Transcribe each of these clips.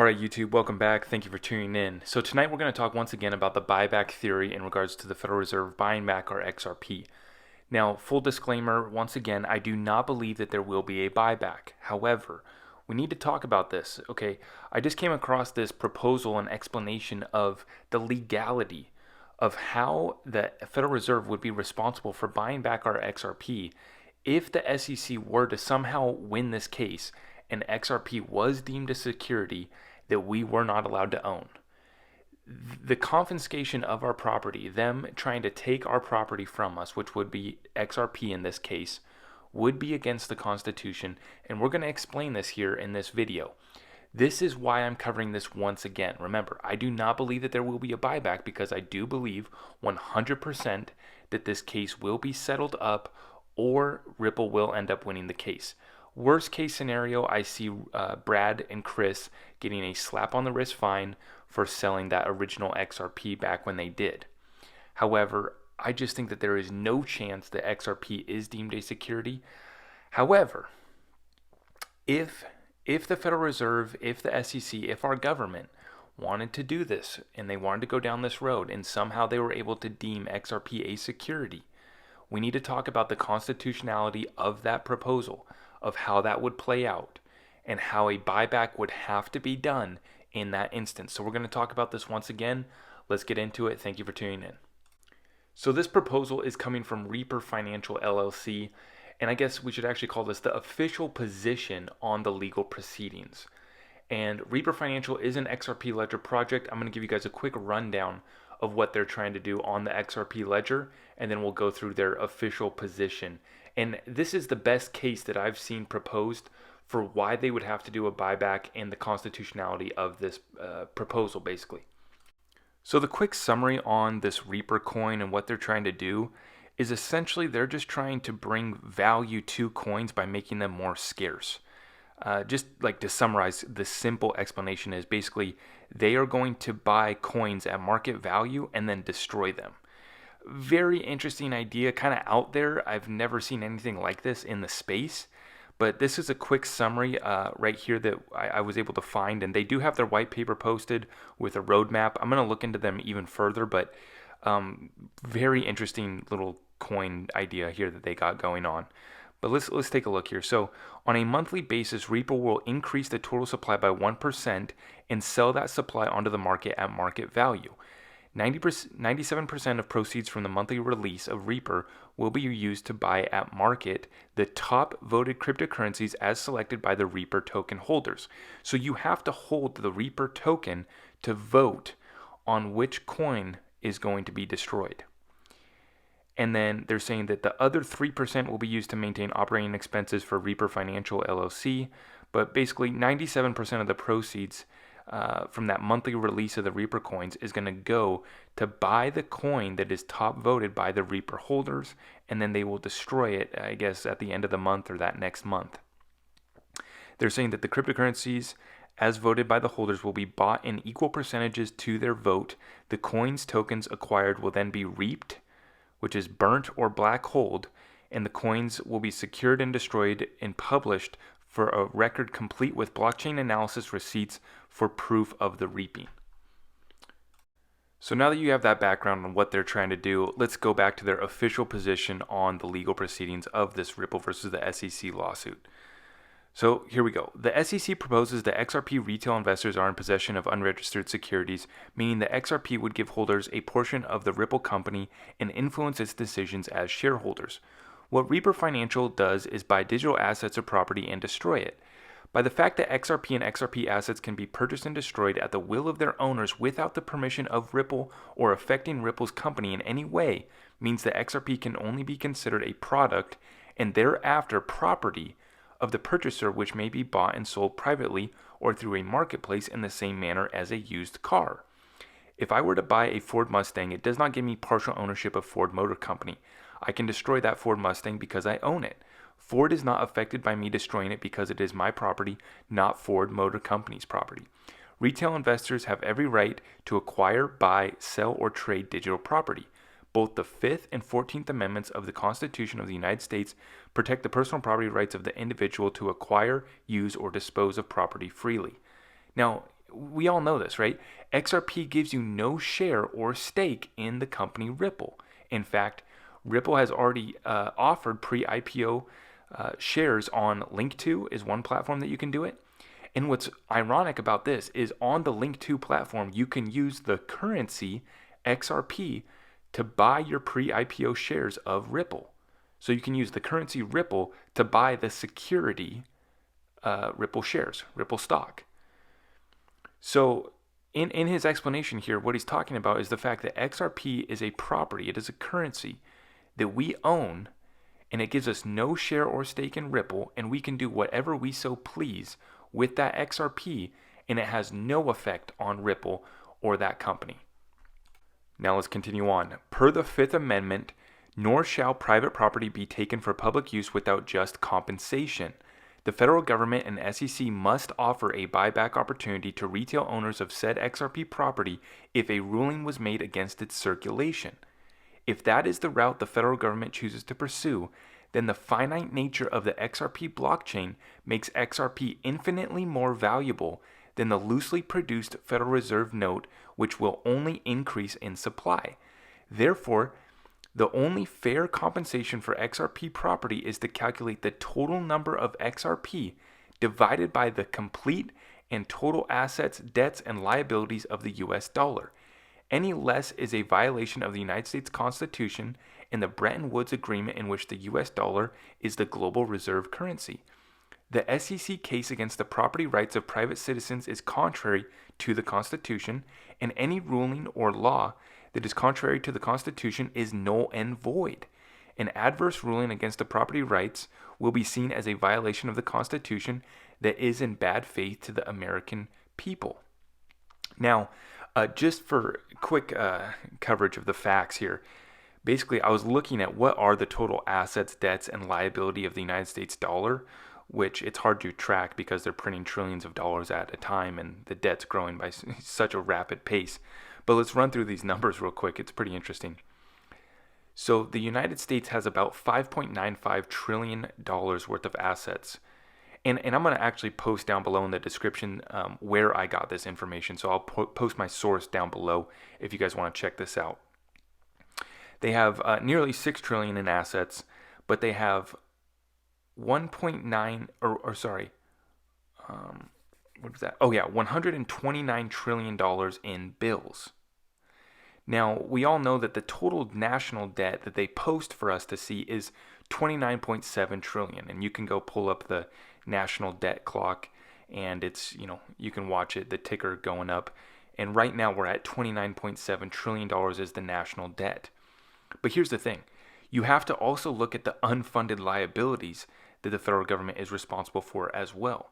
All right, YouTube, welcome back. Thank you for tuning in. So tonight we're going to talk once again about the buyback theory in regards to the Federal Reserve buying back our XRP. Now, full disclaimer, once again, I do not believe that there will be a buyback. However, we need to talk about this, okay? I just came across this proposal and explanation of the legality of how the Federal Reserve would be responsible for buying back our XRP if the SEC were to somehow win this case and XRP was deemed a security that we were not allowed to own. The confiscation of our property, them trying to take our property from us, which would be XRP in this case, would be against the Constitution, and we're going to explain this here in this video. This is why I'm covering this once again. Remember, I do not believe that there will be a buyback because I do believe 100% that this case will be settled up or Ripple will end up winning the case. Worst case scenario, I see Brad and Chris getting a slap on the wrist fine for selling that original XRP back when they did. However, I just think that there is no chance that XRP is deemed a security. However, if the Federal Reserve, if the SEC, if our government wanted to do this and they wanted to go down this road and somehow they were able to deem XRP a security, we need to talk about the constitutionality of that proposal, of how that would play out, and how a buyback would have to be done in that instance. So we're going to talk about this once again. Let's get into it. Thank you for tuning in. So this proposal is coming from Reaper Financial LLC, and I guess we should actually call this the official position on the legal proceedings. And Reaper Financial is an XRP ledger project. I'm going to give you guys a quick rundown of what they're trying to do on the XRP ledger, and then we'll go through their official position. And this is the best case that I've seen proposed for why they would have to do a buyback and the constitutionality of this proposal, basically. So the quick summary on this Reaper coin and what they're trying to do is essentially they're just trying to bring value to coins by making them more scarce. Just like to summarize, the simple explanation is basically they are going to buy coins at market value and then destroy them. Very interesting idea, kind of out there. I've never seen anything like this in the space, but this is a quick summary right here that I was able to find, and they do have their white paper posted with a roadmap. I'm going to look into them even further, but very interesting little coin idea here that they got going on. But let's take a look here. So on a monthly basis, Reaper will increase the total supply by 1% and sell that supply onto the market at market value. 97% of proceeds from the monthly release of Reaper will be used to buy at market the top voted cryptocurrencies as selected by the Reaper token holders. So you have to hold the Reaper token to vote on which coin is going to be destroyed. And then they're saying that the other 3% will be used to maintain operating expenses for Reaper Financial LLC. But basically 97% of the proceeds from that monthly release of the Reaper coins is going to go to buy the coin that is top voted by the Reaper holders, and then they will destroy it, I guess, at the end of the month or that next month. They're saying that the cryptocurrencies as voted by the holders will be bought in equal percentages to their vote. The coins tokens acquired will then be reaped, which is burnt or black holed, and the coins will be secured and destroyed and published for a record complete with blockchain analysis receipts for proof of the reaping. So now that you have that background on what they're trying to do, let's go back to their official position on the legal proceedings of this Ripple versus the SEC lawsuit. So here we go. The SEC proposes that XRP retail investors are in possession of unregistered securities, meaning that XRP would give holders a portion of the Ripple company and influence its decisions as shareholders. What Reaper Financial does is buy digital assets or property and destroy it. By the fact that XRP and XRP assets can be purchased and destroyed at the will of their owners without the permission of Ripple or affecting Ripple's company in any way, means that XRP can only be considered a product and thereafter property of the purchaser, which may be bought and sold privately or through a marketplace in the same manner as a used car. If I were to buy a Ford Mustang, it does not give me partial ownership of Ford Motor Company. I can destroy that Ford Mustang because I own it. Ford is not affected by me destroying it because it is my property, not Ford Motor Company's property. Retail investors have every right to acquire, buy, sell, or trade digital property. Both the 5th and 14th Amendments of the Constitution of the United States protect the personal property rights of the individual to acquire, use, or dispose of property freely. Now, we all know this, right? XRP gives you no share or stake in the company Ripple. In fact, Ripple has already offered pre-IPO shares on Link2 is one platform that you can do it. And what's ironic about this is on the Link2 platform, you can use the currency XRP to buy your pre-IPO shares of Ripple. So you can use the currency Ripple to buy the security Ripple shares, Ripple stock. So in his explanation here, what he's talking about is the fact that XRP is a property. It is a currency that we own, and it gives us no share or stake in Ripple, and we can do whatever we so please with that XRP, and it has no effect on Ripple or that company. Now let's continue on. Per the Fifth Amendment, nor shall private property be taken for public use without just compensation. The federal government and SEC must offer a buyback opportunity to retail owners of said XRP property if a ruling was made against its circulation. If that is the route the federal government chooses to pursue, then the finite nature of the XRP blockchain makes XRP infinitely more valuable than the loosely produced Federal Reserve note, which will only increase in supply. Therefore, the only fair compensation for XRP property is to calculate the total number of XRP divided by the complete and total assets, debts, and liabilities of the US dollar. Any less is a violation of the United States Constitution and the Bretton Woods Agreement, in which the US dollar is the global reserve currency. The SEC case against the property rights of private citizens is contrary to the Constitution, and any ruling or law that is contrary to the Constitution is null and void. An adverse ruling against the property rights will be seen as a violation of the Constitution that is in bad faith to the American people. Now, just for quick coverage of the facts here, basically I was looking at what are the total assets, debts, and liability of the United States dollar, which it's hard to track because they're printing trillions of dollars at a time and the debt's growing by such a rapid pace. But let's run through these numbers real quick. It's pretty interesting. So the United States has about $5.95 trillion worth of assets. And I'm going to actually post down below in the description where I got this information. So I'll post my source down below if you guys want to check this out. They have nearly $6 trillion in assets, but they have 129 trillion dollars in bills. Now, we all know that the total national debt that they post for us to see is 29.7 trillion, and you can go pull up the national debt clock, and it's, you can watch it, the ticker going up, and right now we're at 29.7 trillion dollars is the national debt. But here's the thing, you have to also look at the unfunded liabilities that the federal government is responsible for as well.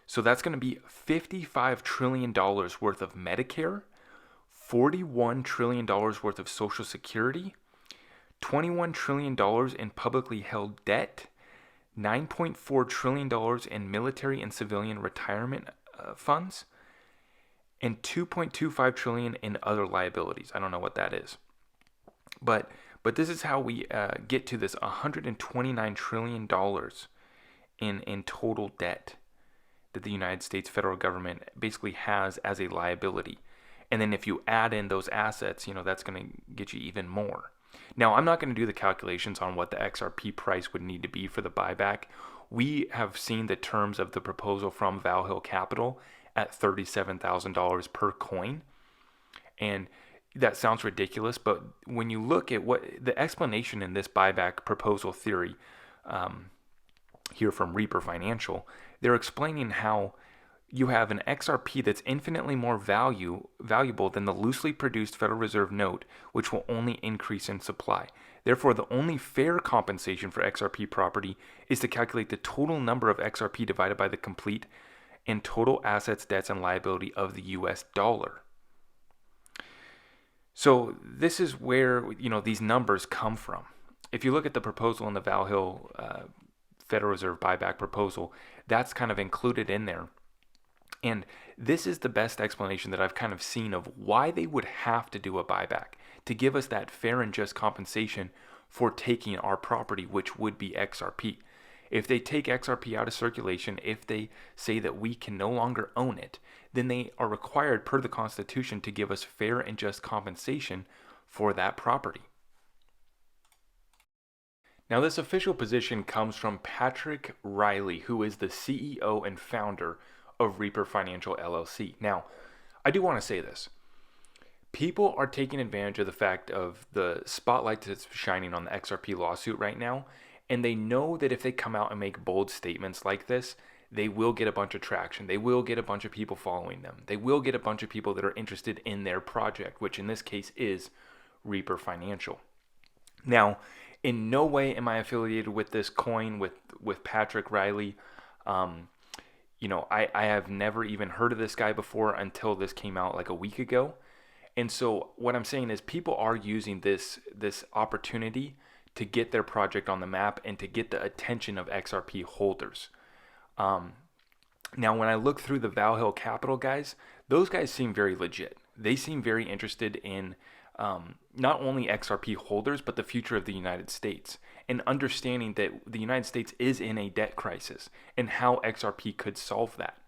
So that's going to be $55 trillion worth of Medicare, $41 trillion worth of Social Security, $21 trillion in publicly held debt, $9.4 trillion in military and civilian retirement funds, and $2.25 trillion in other liabilities. I don't know what that is. But this is how we get to this $129 trillion in total debt that the United States federal government basically has as a liability. And then if you add in those assets, that's going to get you even more. Now, I'm not going to do the calculations on what the XRP price would need to be for the buyback. We have seen the terms of the proposal from Valhill Capital at $37,000 per coin. And that sounds ridiculous, but when you look at what the explanation in this buyback proposal theory here from Reaper Financial, they're explaining how you have an XRP that's infinitely more valuable than the loosely produced Federal Reserve note, which will only increase in supply. Therefore, the only fair compensation for XRP property is to calculate the total number of XRP divided by the complete and total assets, debts, and liability of the US dollar. So this is where these numbers come from. If you look at the proposal in the Valhill Federal Reserve buyback proposal, that's kind of included in there. And this is the best explanation that I've kind of seen of why they would have to do a buyback, to give us that fair and just compensation for taking our property, which would be XRP. If they take XRP out of circulation, if they say that we can no longer own it, then they are required per the Constitution to give us fair and just compensation for that property. Now, this official position comes from Patrick Riley, who is the CEO and founder of Reaper Financial LLC. Now, I do want to say this. People are taking advantage of the fact of the spotlight that's shining on the XRP lawsuit right now, and they know that if they come out and make bold statements like this, they will get a bunch of traction. They will get a bunch of people following them. They will get a bunch of people that are interested in their project, which in this case is Reaper Financial. Now, in no way am I affiliated with this coin with Patrick Riley. I have never even heard of this guy before until this came out like a week ago. And so what I'm saying is people are using this opportunity to get their project on the map and to get the attention of XRP holders. Now, when I look through the Valhalla Capital guys, those guys seem very legit. They seem very interested in not only XRP holders, but the future of the United States, and understanding that the United States is in a debt crisis and how XRP could solve that.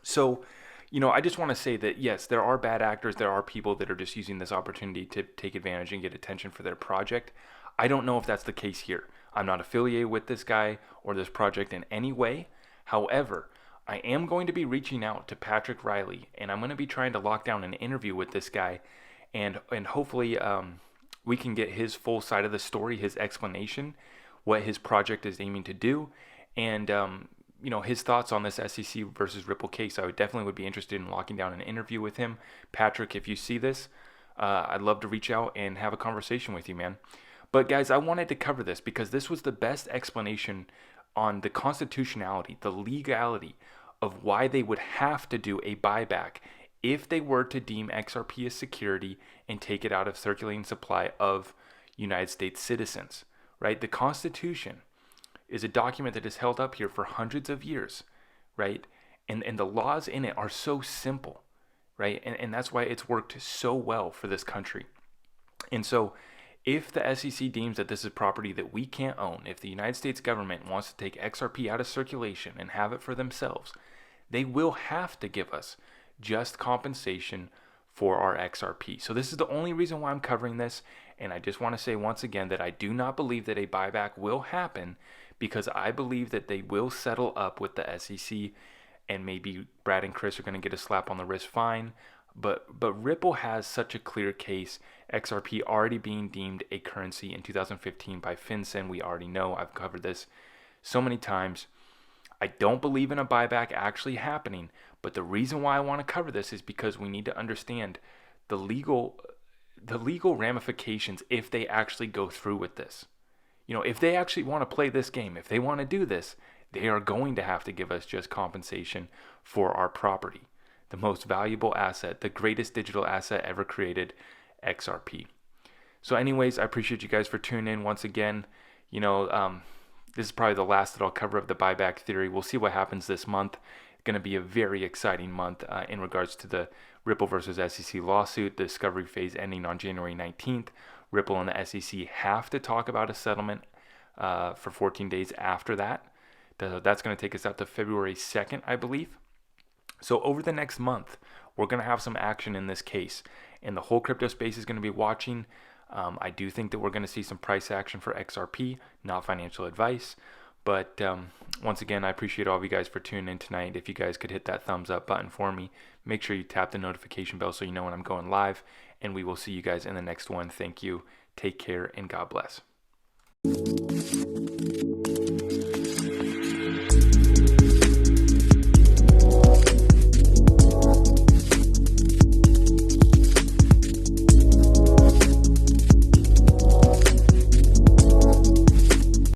So, I just want to say that, yes, there are bad actors. There are people that are just using this opportunity to take advantage and get attention for their project. I don't know if that's the case here. I'm not affiliated with this guy or this project in any way. However, I am going to be reaching out to Patrick Riley, and I'm going to be trying to lock down an interview with this guy, and hopefully we can get his full side of the story, his explanation, what his project is aiming to do, and his thoughts on this SEC versus Ripple case. I definitely would be interested in locking down an interview with him. Patrick, if you see this, I'd love to reach out and have a conversation with you, man. But guys, I wanted to cover this because this was the best explanation on the constitutionality, the legality of why they would have to do a buyback if they were to deem XRP as security and take it out of circulating supply of United States citizens, right? The Constitution is a document that is held up here for hundreds of years, right? And the laws in it are so simple, right? And that's why it's worked so well for this country. And so if the SEC deems that this is property that we can't own, if the United States government wants to take XRP out of circulation and have it for themselves, they will have to give us just compensation for our XRP. So this is the only reason why I'm covering this. And I just want to say once again that I do not believe that a buyback will happen, because I believe that they will settle up with the SEC, and maybe Brad and Chris are going to get a slap on the wrist fine. But Ripple has such a clear case, XRP already being deemed a currency in 2015 by FinCEN. We already know. I've covered this so many times. I don't believe in a buyback actually happening, but the reason why I want to cover this is because we need to understand the legal ramifications if they actually go through with this. If they actually want to play this game, if they want to do this, they are going to have to give us just compensation for our property, the most valuable asset, the greatest digital asset ever created, XRP. So anyways, I appreciate you guys for tuning in once again. This is probably the last that I'll cover of the buyback theory. We'll see what happens this month. It's going to be a very exciting month in regards to the Ripple versus SEC lawsuit, the discovery phase ending on January 19th. Ripple and the SEC have to talk about a settlement for 14 days after that. That's going to take us out to February 2nd, I believe. So over the next month, we're going to have some action in this case, and the whole crypto space is going to be watching. I do think that we're going to see some price action for XRP, not financial advice. But once again, I appreciate all of you guys for tuning in tonight. If you guys could hit that thumbs up button for me, make sure you tap the notification bell so you know when I'm going live. And we will see you guys in the next one. Thank you. Take care and God bless.